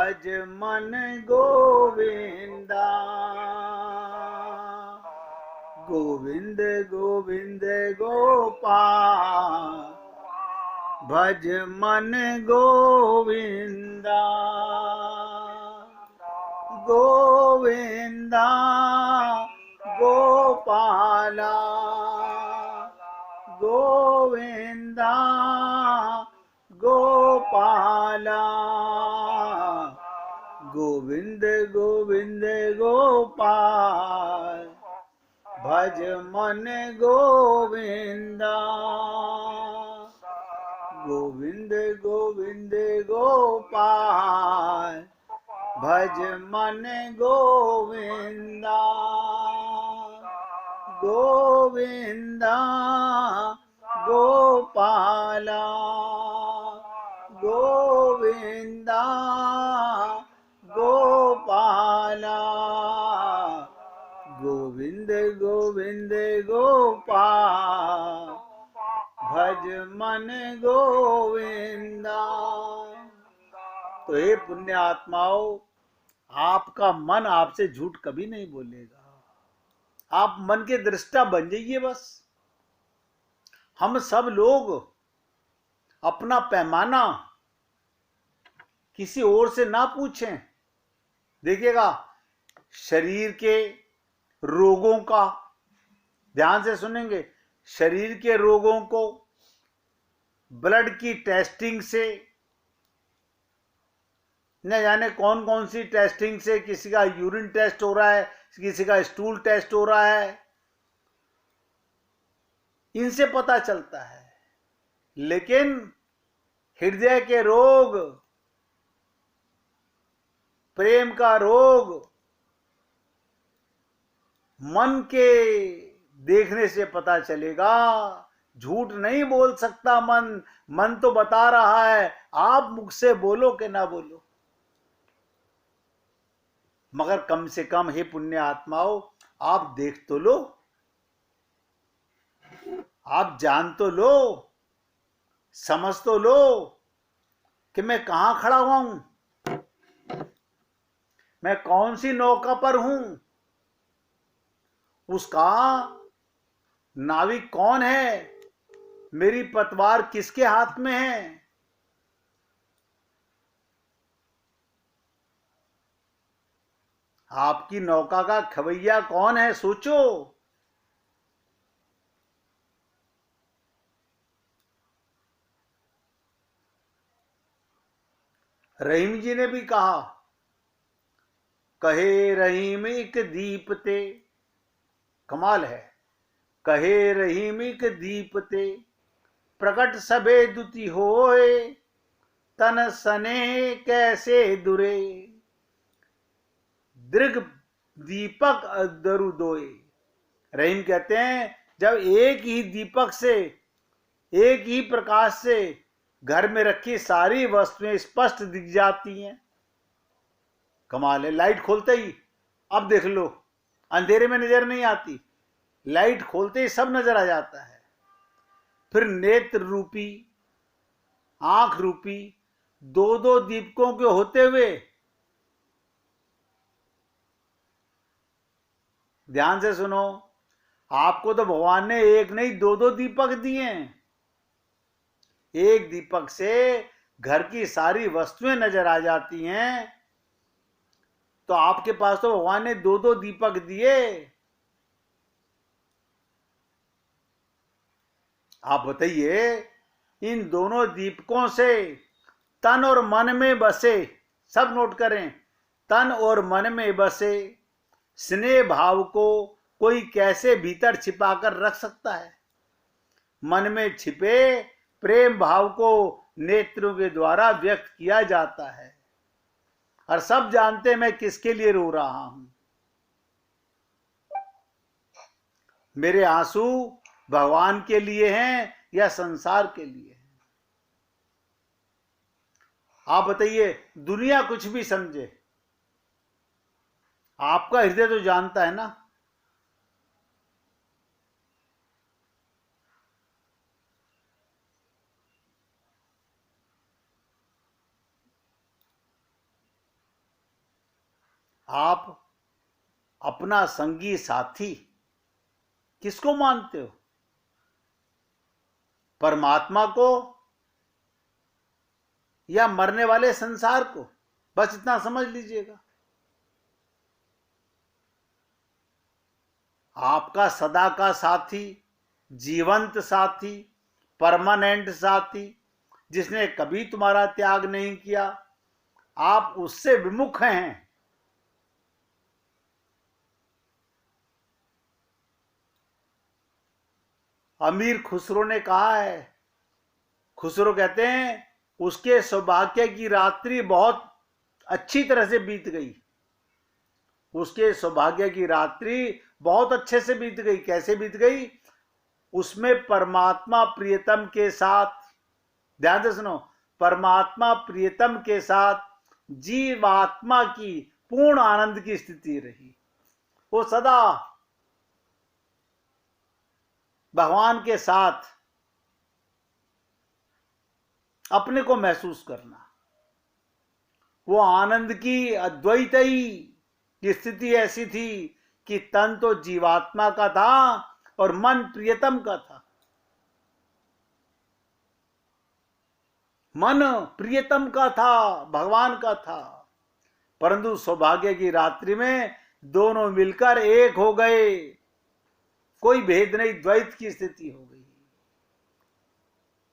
भज मन गोविंदा। गोविंद गोविंद गोपाल भज मन गोविंदा। गोविंदा गोपाला गोविंदा गोपाला। गोविंद गोविंद गोपाल भज मन गोविंदा। गोविंद गोविंद गोपाल भज मन गोविंदा। गोविंदा गोपाला गोविंदा गोपाला। गोविंद गोविंद गोपाल भज मन गोविंदा। तो हे पुण्य आत्माओं, आपका मन आपसे झूठ कभी नहीं बोलेगा। आप मन के दृष्टा बन जाइए बस। हम सब लोग अपना पैमाना किसी और से ना पूछें। देखिएगा, शरीर के रोगों का, ध्यान से सुनेंगे, शरीर के रोगों को ब्लड की टेस्टिंग से, न जाने कौन कौन सी टेस्टिंग से, किसी का यूरिन टेस्ट हो रहा है, किसी का स्टूल टेस्ट हो रहा है, इनसे पता चलता है। लेकिन हृदय के रोग, प्रेम का रोग, मन के देखने से पता चलेगा। झूठ नहीं बोल सकता मन। मन तो बता रहा है, आप मुख से बोलो कि ना बोलो। मगर कम से कम हे पुण्य आत्माओं, आप देख तो लो, आप जान तो लो, समझ तो लो कि मैं कहां खड़ा हुआ हूं, मैं कौन सी नौका पर हूं, उसका नाविक कौन है, मेरी पतवार किसके हाथ में है। आपकी नौका का खवैया कौन है, सोचो। रहीम जी ने भी कहा, कहे रहीम एक दीप ते, कमाल है, कहे रहीम एक दीप ते, प्रकट सबे दुति होए, तन सने कैसे दुरे, दृग दीपक दरुदोए। रहीम कहते हैं, जब एक ही दीपक से, एक ही प्रकाश से घर में रखी सारी वस्तुएं स्पष्ट दिख जाती हैं। कमाल है, लाइट खोलते ही अब देख लो, अंधेरे में नजर नहीं आती, लाइट खोलते ही सब नजर आ जाता है। फिर नेत्र रूपी, आंख रूपी दो दो दीपकों के होते हुए, ध्यान से सुनो, आपको तो भगवान ने एक नहीं दो दो दीपक दिए हैं। एक दीपक से घर की सारी वस्तुएं नजर आ जाती हैं, तो आपके पास तो भगवान ने दो दो दीपक दिए। आप बताइए, इन दोनों दीपकों से तन और मन में बसे, सब नोट करें, तन और मन में बसे स्नेह भाव को कोई कैसे भीतर छिपाकर रख सकता है। मन में छिपे प्रेम भाव को नेत्रों के द्वारा व्यक्त किया जाता है, और सब जानते हैं मैं किसके लिए रो रहा हूं। मेरे आंसू भगवान के लिए हैं या संसार के लिए हैं। आप बताइए, दुनिया कुछ भी समझे, आपका हृदय तो जानता है ना। आप अपना संगी साथी किसको मानते हो? परमात्मा को या मरने वाले संसार को? बस इतना समझ लीजिएगा। आपका सदा का साथी, जीवंत साथी, परमानेंट साथी, जिसने कभी तुम्हारा त्याग नहीं किया, आप उससे विमुख हैं। अमीर खुसरो ने कहा है, खुसरो कहते हैं उसके सौभाग्य की रात्रि बहुत अच्छी तरह से बीत गई। उसके सौभाग्य की रात्रि बहुत अच्छे से बीत गई। कैसे बीत गई? उसमें परमात्मा प्रियतम के साथ, ध्यान से सुनो, परमात्मा प्रियतम के साथ जीवात्मा की पूर्ण आनंद की स्थिति रही। वो सदा भगवान के साथ अपने को महसूस करना, वो आनंद की अद्वैतई स्थिति ऐसी थी कि तन तो जीवात्मा का था और मन प्रियतम का था। मन प्रियतम का था, भगवान का था, परंतु सौभाग्य की रात्रि में दोनों मिलकर एक हो गए। कोई भेद नहीं, द्वैत की स्थिति हो गई।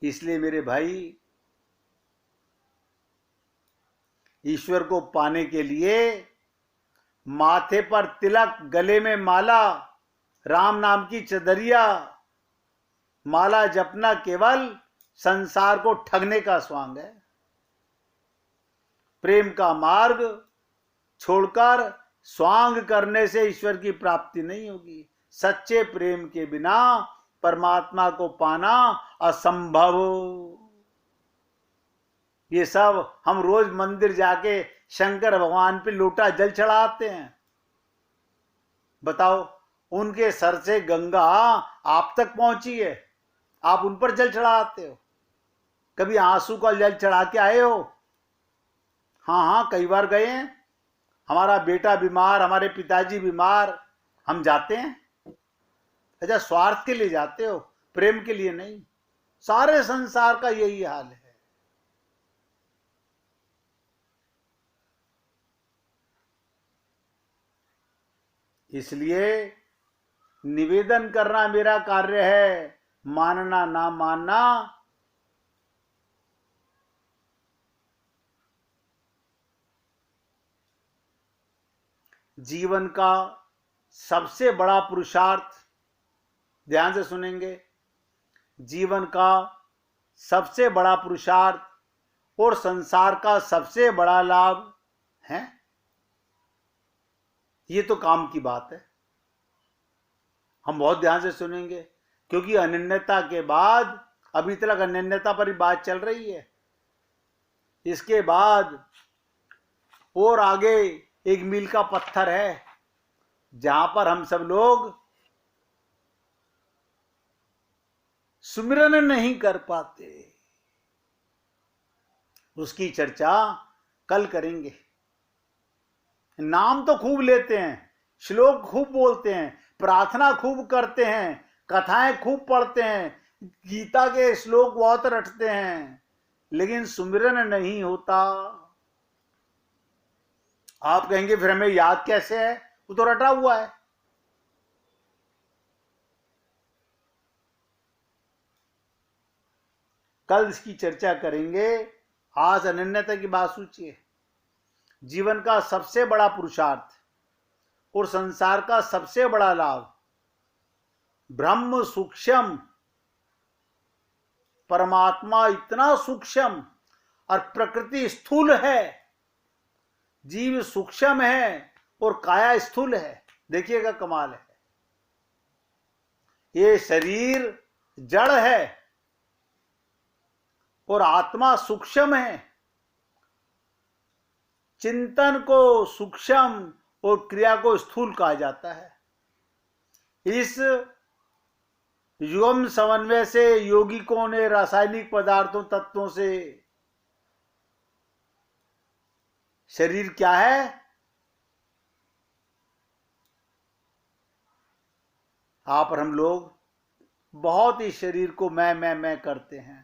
इसलिए मेरे भाई, ईश्वर को पाने के लिए माथे पर तिलक, गले में माला, राम नाम की चदरिया, माला जपना केवल संसार को ठगने का स्वांग है। प्रेम का मार्ग छोड़कर स्वांग करने से ईश्वर की प्राप्ति नहीं होगी। सच्चे प्रेम के बिना परमात्मा को पाना असंभव। ये सब हम रोज मंदिर जाके शंकर भगवान पे लोटा जल चढ़ाते हैं। बताओ, उनके सर से गंगा आप तक पहुंची है, आप उन पर जल चढ़ाते हो? कभी आंसू का जल चढ़ा के आए हो? हाँ, कई बार गए हैं। हमारा बेटा बीमार, हमारे पिताजी बीमार, हम जाते हैं। अच्छा, स्वार्थ के लिए जाते हो, प्रेम के लिए नहीं। सारे संसार का यही हाल है। इसलिए निवेदन करना मेरा कार्य है, मानना ना मानना जीवन का सबसे बड़ा पुरुषार्थ। ध्यान से सुनेंगे, जीवन का सबसे बड़ा पुरुषार्थ और संसार का सबसे बड़ा लाभ है। ये तो काम की बात है, हम बहुत ध्यान से सुनेंगे, क्योंकि अनन्यता के बाद, अभी तक अनन्यता पर ही बात चल रही है, इसके बाद और आगे एक मील का पत्थर है जहां पर हम सब लोग सुमिरन नहीं कर पाते। उसकी चर्चा कल करेंगे। नाम तो खूब लेते हैं, श्लोक खूब बोलते हैं, प्रार्थना खूब करते हैं, कथाएं खूब पढ़ते हैं, गीता के श्लोक बहुत रटते हैं, लेकिन सुमिरन नहीं होता। आप कहेंगे फिर हमें याद कैसे है? वो तो रटा हुआ है। कल इसकी चर्चा करेंगे। आज अनन्यता की बात सोचिए। जीवन का सबसे बड़ा पुरुषार्थ और संसार का सबसे बड़ा लाभ, ब्रह्म सूक्ष्म, परमात्मा इतना सूक्ष्म और प्रकृति स्थूल है। जीव सूक्ष्म है और काया स्थूल है। देखिएगा, कमाल है। ये शरीर जड़ है और आत्मा सूक्ष्म है। चिंतन को सूक्ष्म और क्रिया को स्थूल कहा जाता है। इस युगम समन्वय से यौगिकों ने रासायनिक पदार्थों, तत्वों से शरीर क्या है? आप और हम लोग बहुत ही शरीर को मैं करते हैं।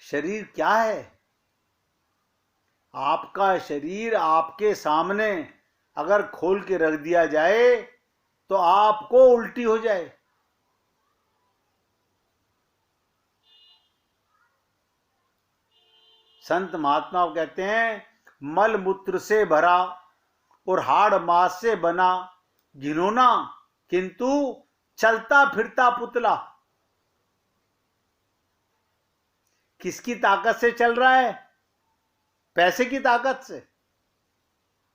शरीर क्या है? आपका शरीर आपके सामने अगर खोल के रख दिया जाए तो आपको उल्टी हो जाए। संत महात्मा कहते हैं, मल मूत्र से भरा और हाड़ मांस से बना घिनौना, किंतु चलता फिरता पुतला। किसकी ताकत से चल रहा है? पैसे की ताकत से,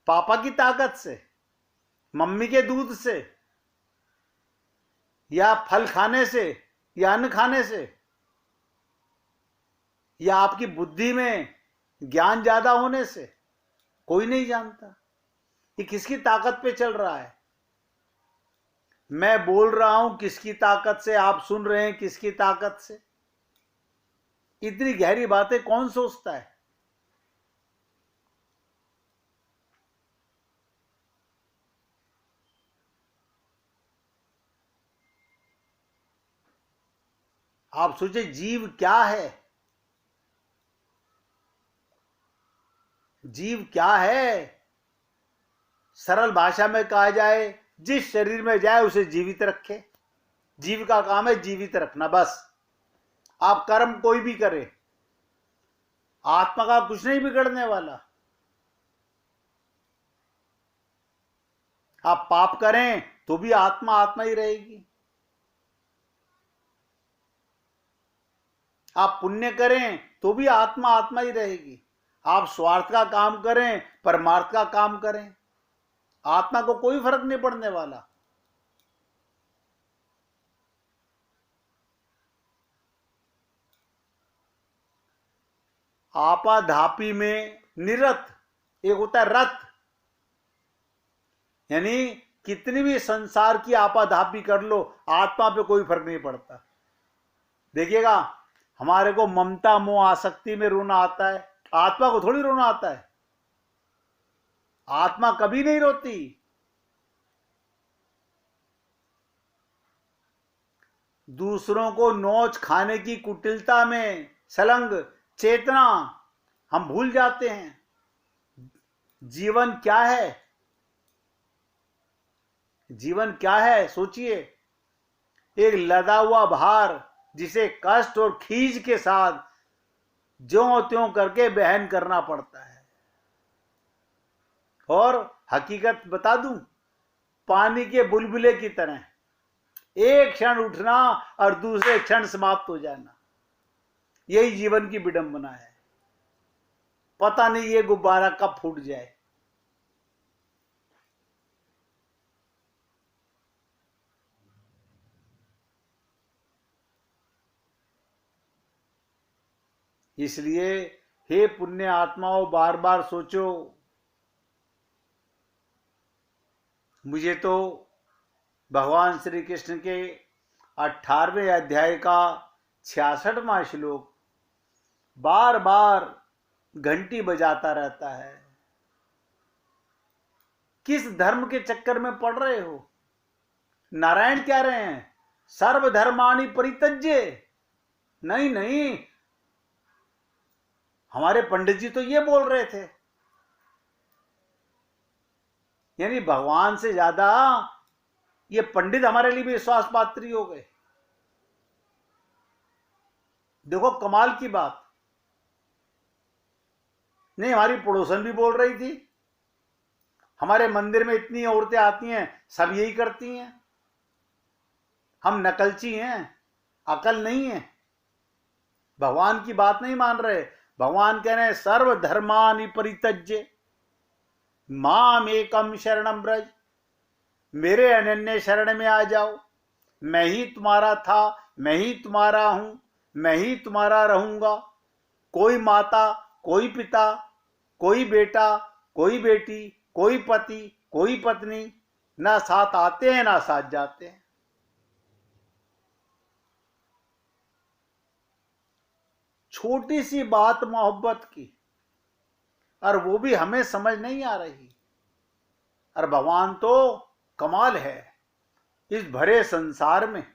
पापा की ताकत से, मम्मी के दूध से, या फल खाने से, या अन्न खाने से, या आपकी बुद्धि में ज्ञान ज्यादा होने से? कोई नहीं जानता ये किसकी ताकत पे चल रहा है। मैं बोल रहा हूं किसकी ताकत से, आप सुन रहे हैं किसकी ताकत से। इतनी गहरी बातें कौन सोचता है? आप सोचे जीव क्या है? जीव क्या है? सरल भाषा में कहा जाए, जिस शरीर में जाए उसे जीवित रखे। जीव का काम है जीवित रखना, बस। आप कर्म कोई भी करे, आत्मा का कुछ नहीं बिगड़ने वाला। आप पाप करें तो भी आत्मा आत्मा ही रहेगी, आप पुण्य करें तो भी आत्मा आत्मा ही रहेगी। आप स्वार्थ का काम करें, परमार्थ का काम करें, आत्मा को कोई फर्क नहीं पड़ने वाला। आपाधापी में निरत एक होता है रत, यानी कितनी भी संसार की आपाधापी कर लो, आत्मा पे कोई फर्क नहीं पड़ता। देखिएगा, हमारे को ममता मोह आसक्ति में रोना आता है, आत्मा को थोड़ी रोना आता है। आत्मा कभी नहीं रोती। दूसरों को नोच खाने की कुटिलता में सलंग चेतना हम भूल जाते हैं। जीवन क्या है? जीवन क्या है सोचिए। एक लदा हुआ भार जिसे कष्ट और खींच के साथ ज्यों त्यों करके बहन करना पड़ता है। और हकीकत बता दूं, पानी के बुलबुले की तरह एक क्षण उठना और दूसरे क्षण समाप्त हो जाना, यही जीवन की विडंबना है। पता नहीं ये गुब्बारा कब फूट जाए। इसलिए हे पुण्य आत्माओं, बार बार सोचो। मुझे तो भगवान श्री कृष्ण के 18वें अध्याय का 66वां श्लोक बार बार घंटी बजाता रहता है। किस धर्म के चक्कर में पड़ रहे हो? नारायण कह रहे हैं, सर्वधर्माणि परित्यज्य। नहीं नहीं, हमारे पंडित जी तो ये बोल रहे थे। यानी भगवान से ज्यादा ये पंडित हमारे लिए भी विश्वास पात्री हो गए। देखो कमाल की बात। नहीं, हमारी पड़ोसन भी बोल रही थी, हमारे मंदिर में इतनी औरतें आती हैं, सब यही करती हैं, हम नकलची हैं, अकल नहीं है, भगवान की बात नहीं मान रहे। भगवान कह रहे हैं, सर्वधर्मानि परित्यज्य माम एकम शरणम ब्रज। मेरे अनन्य शरण में आ जाओ। मैं ही तुम्हारा था, मैं ही तुम्हारा हूं, मैं ही तुम्हारा रहूंगा। कोई माता, कोई पिता, कोई बेटा, कोई बेटी, कोई पति, कोई पत्नी, ना साथ आते हैं ना साथ जाते हैं। छोटी सी बात मोहब्बत की, और वो भी हमें समझ नहीं आ रही। और भगवान तो कमाल है, इस भरे संसार में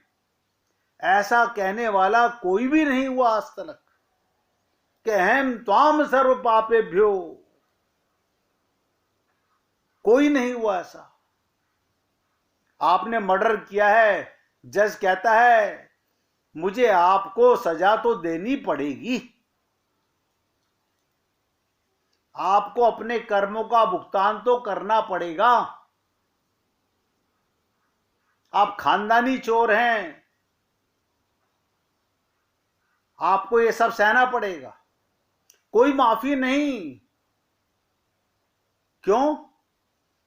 ऐसा कहने वाला कोई भी नहीं हुआ आज तक कि अहम त्वाम सर्व पापेभ्यो, कोई नहीं हुआ ऐसा। आपने मर्डर किया है, जज कहता है मुझे आपको सजा तो देनी पड़ेगी, आपको अपने कर्मों का भुगतान तो करना पड़ेगा, आप खानदानी चोर हैं, आपको ये सब सहना पड़ेगा, कोई माफी नहीं। क्यों?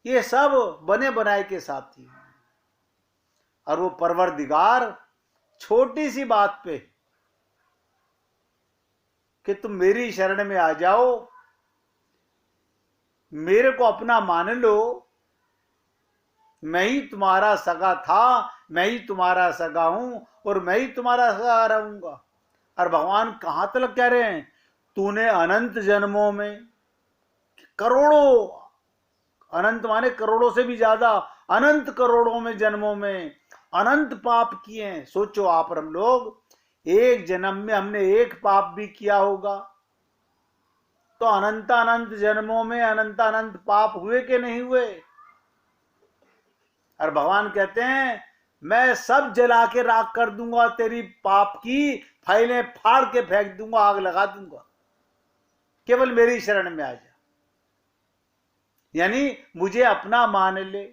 ये सब बने बनाए के साथी हैं। और वो परवरदिगार छोटी सी बात पे कि तुम मेरी शरण में आ जाओ, मेरे को अपना मान लो, मैं ही तुम्हारा सगा था, मैं ही तुम्हारा सगा हूं, और मैं ही तुम्हारा सगा रहूंगा। और भगवान कहां तक कह रहे हैं, तूने अनंत जन्मों में, करोड़ों, अनंत माने करोड़ों से भी ज्यादा, अनंत करोड़ों में जन्मों में अनंत पाप किए हैं। सोचो आप और हम लोग, एक जन्म में हमने एक पाप भी किया होगा तो अनंत अनंत जन्मों में अनंत अनंत पाप हुए कि नहीं हुए? और भगवान कहते हैं मैं सब जला के राख कर दूंगा, तेरी पाप की फाइलें फाड़ के फेंक दूंगा, आग लगा दूंगा, केवल मेरी शरण में आ जा, यानी मुझे अपना मान ले।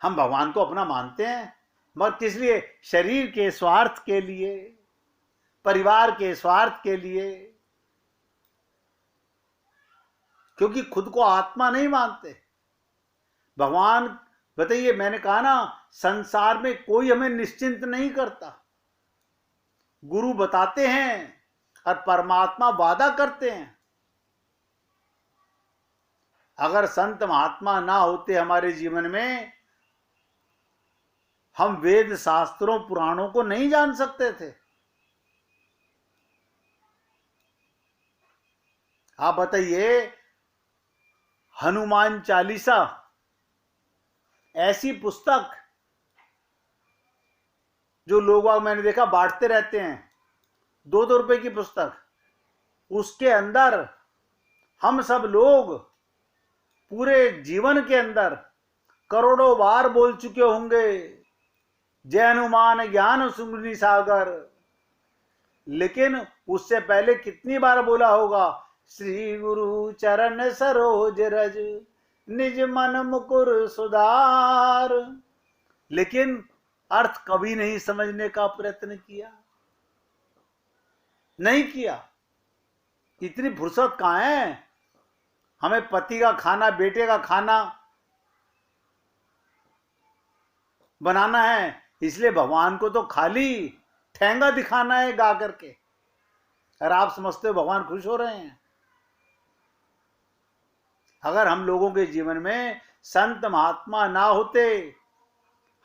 हम भगवान को अपना मानते हैं, मगर किस लिए? शरीर के स्वार्थ के लिए, परिवार के स्वार्थ के लिए, क्योंकि खुद को आत्मा नहीं मानते। भगवान, बताइए, मैंने कहा ना, संसार में कोई हमें निश्चिंत नहीं करता। गुरु बताते हैं और परमात्मा वादा करते हैं। अगर संत महात्मा ना होते हमारे जीवन में, हम वेद शास्त्रों पुराणों को नहीं जान सकते थे। आप बताइए, हनुमान चालीसा ऐसी पुस्तक जो लोग मैंने देखा बांटते रहते हैं, 2-2 रुपए की पुस्तक, उसके अंदर हम सब लोग पूरे जीवन के अंदर करोड़ों बार बोल चुके होंगे, जय हनुमान ज्ञान सुमनि सागर। लेकिन उससे पहले कितनी बार बोला होगा, श्री गुरु चरण सरोज रज निज मन मुकुर सुधार। लेकिन अर्थ कभी नहीं समझने का प्रयत्न किया, नहीं किया। इतनी फुर्सत कहां है? हमें पति का खाना, बेटे का खाना बनाना है, इसलिए भगवान को तो खाली ठेंगा दिखाना है गा करके, और आप समझते हो भगवान खुश हो रहे हैं। अगर हम लोगों के जीवन में संत महात्मा ना होते,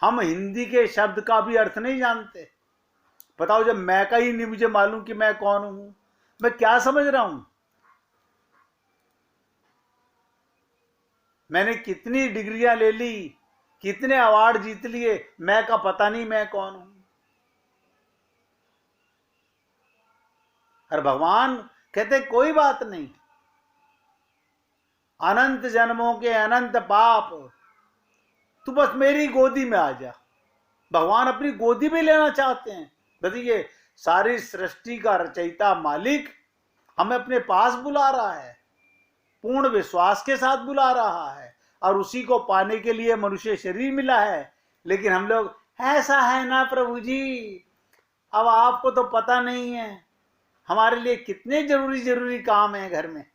हम हिंदी के शब्द का भी अर्थ नहीं जानते। बताओ, जब मैं का ही नहीं मुझे मालूम कि मैं कौन हूं, मैं क्या समझ रहा हूं? मैंने कितनी डिग्रियां ले ली, कितने अवार्ड जीत लिए, मैं का पता नहीं मैं कौन हूं। और भगवान कहते कोई बात नहीं, अनंत जन्मों के अनंत पाप, तू बस मेरी गोदी में आ जा। भगवान अपनी गोदी में लेना चाहते हैं। बताइए, सारी सृष्टि का रचयिता मालिक हमें अपने पास बुला रहा है, पूर्ण विश्वास के साथ बुला रहा है, और उसी को पाने के लिए मनुष्य शरीर मिला है। लेकिन हम लोग, ऐसा है ना प्रभु जी, अब आपको तो पता नहीं है हमारे लिए कितने जरूरी जरूरी काम है घर में।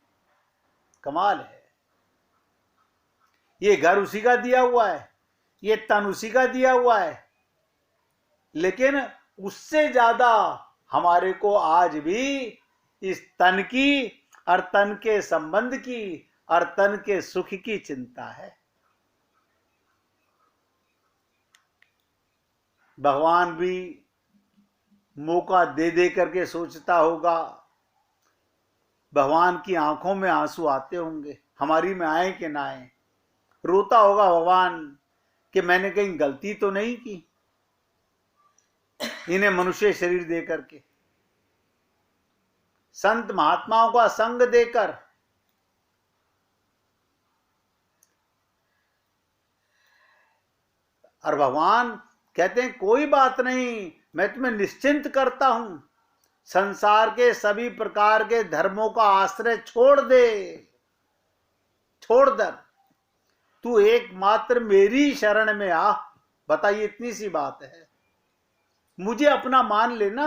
कमाल है। ये घर उसी का दिया हुआ है, ये तन उसी का दिया हुआ है, लेकिन उससे ज्यादा हमारे को आज भी इस तन की और तन के संबंध की और तन के सुख की चिंता है। भगवान भी मौका दे दे करके सोचता होगा, भगवान की आंखों में आंसू आते होंगे, हमारी में आए कि ना आए। रोता होगा भगवान कि मैंने कहीं गलती तो नहीं की इन्हें मनुष्य शरीर दे करके, संत महात्माओं का संग देकर। और भगवान कहते हैं कोई बात नहीं, मैं तुम्हें निश्चिंत करता हूं, संसार के सभी प्रकार के धर्मों का आश्रय छोड़ दे, छोड़ दर, तू एकमात्र मेरी शरण में आ। बताइए, इतनी सी बात है, मुझे अपना मान लेना,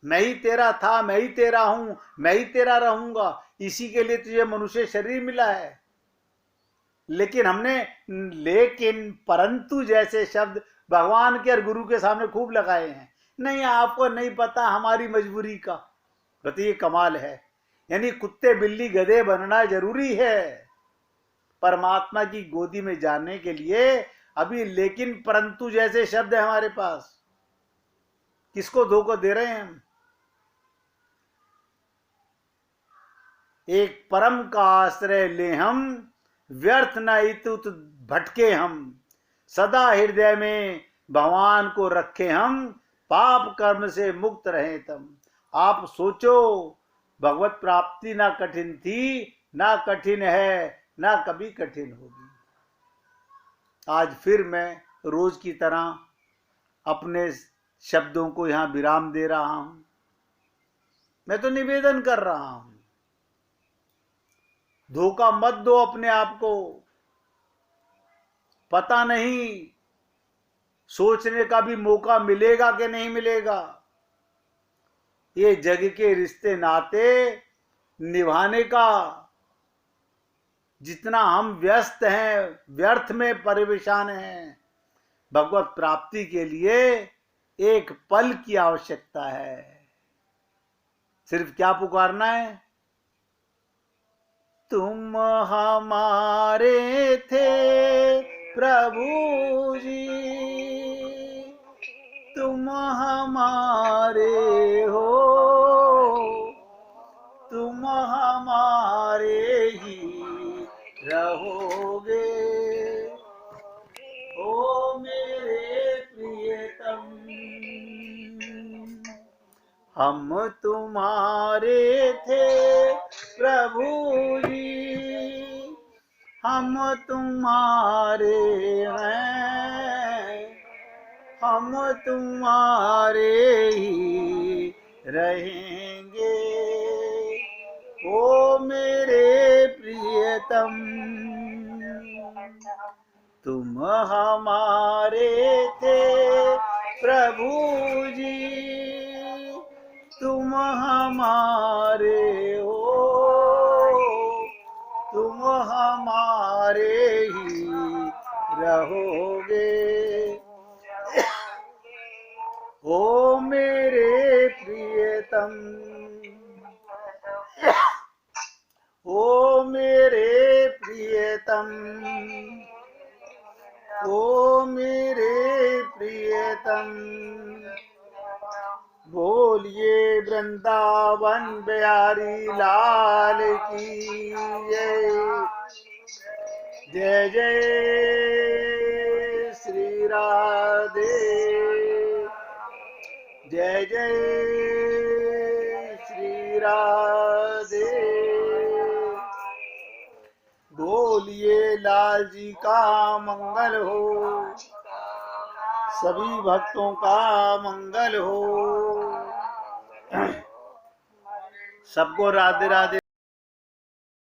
मैं ही तेरा था, मैं ही तेरा हूं, मैं ही तेरा रहूंगा, इसी के लिए तुझे मनुष्य शरीर मिला है। लेकिन हमने लेकिन परंतु जैसे शब्द भगवान के और गुरु के सामने खूब लगाए हैं। नहीं, आपको नहीं पता हमारी मजबूरी का। बताइए, कमाल है। यानी कुत्ते बिल्ली गधे बनना जरूरी है परमात्मा की गोदी में जाने के लिए। अभी लेकिन परंतु जैसे शब्द है हमारे पास, किसको धोखा दे रहे हैं हम? एक परम का आश्रय ले हम, व्यर्थ न इतुत भटके हम, सदा हृदय में भगवान को रखे हम, पाप कर्म से मुक्त रहे तम। आप सोचो, भगवत प्राप्ति ना कठिन थी, ना कठिन है, ना कभी कठिन होगी। आज फिर मैं रोज की तरह अपने शब्दों को यहां विराम दे रहा हूं। मैं तो निवेदन कर रहा हूं, धोखा मत दो अपने आप को। पता नहीं सोचने का भी मौका मिलेगा कि नहीं मिलेगा। ये जग के रिश्ते नाते निभाने का जितना हम व्यस्त हैं, व्यर्थ में परेशान हैं, भगवत प्राप्ति के लिए एक पल की आवश्यकता है। सिर्फ क्या पुकारना है? तुम हमारे थे प्रभु जी, तुम हमारे हो, तुम हमारे ही रहोगे। ओ मेरे प्रियतम, हम तुम्हारे थे प्रभु जी, हम तुम्हारे हैं, हम तुम्हारे ही रहेंगे। ओ मेरे प्रियतम, तुम हमारे थे प्रभु जी, तुम हमारे हो, तुम हमारे ही रहोगे। ओ मेरे प्रियतम, ओ मेरे प्रियतम, ओ मेरे प्रियतम। बोलिए वृंदावन बिहारी लाल की जय। जय जय श्री राधे, जय जय श्री राधे। बोलिए लाल जी का मंगल हो, सभी भक्तों का मंगल हो। सबको राधे राधे।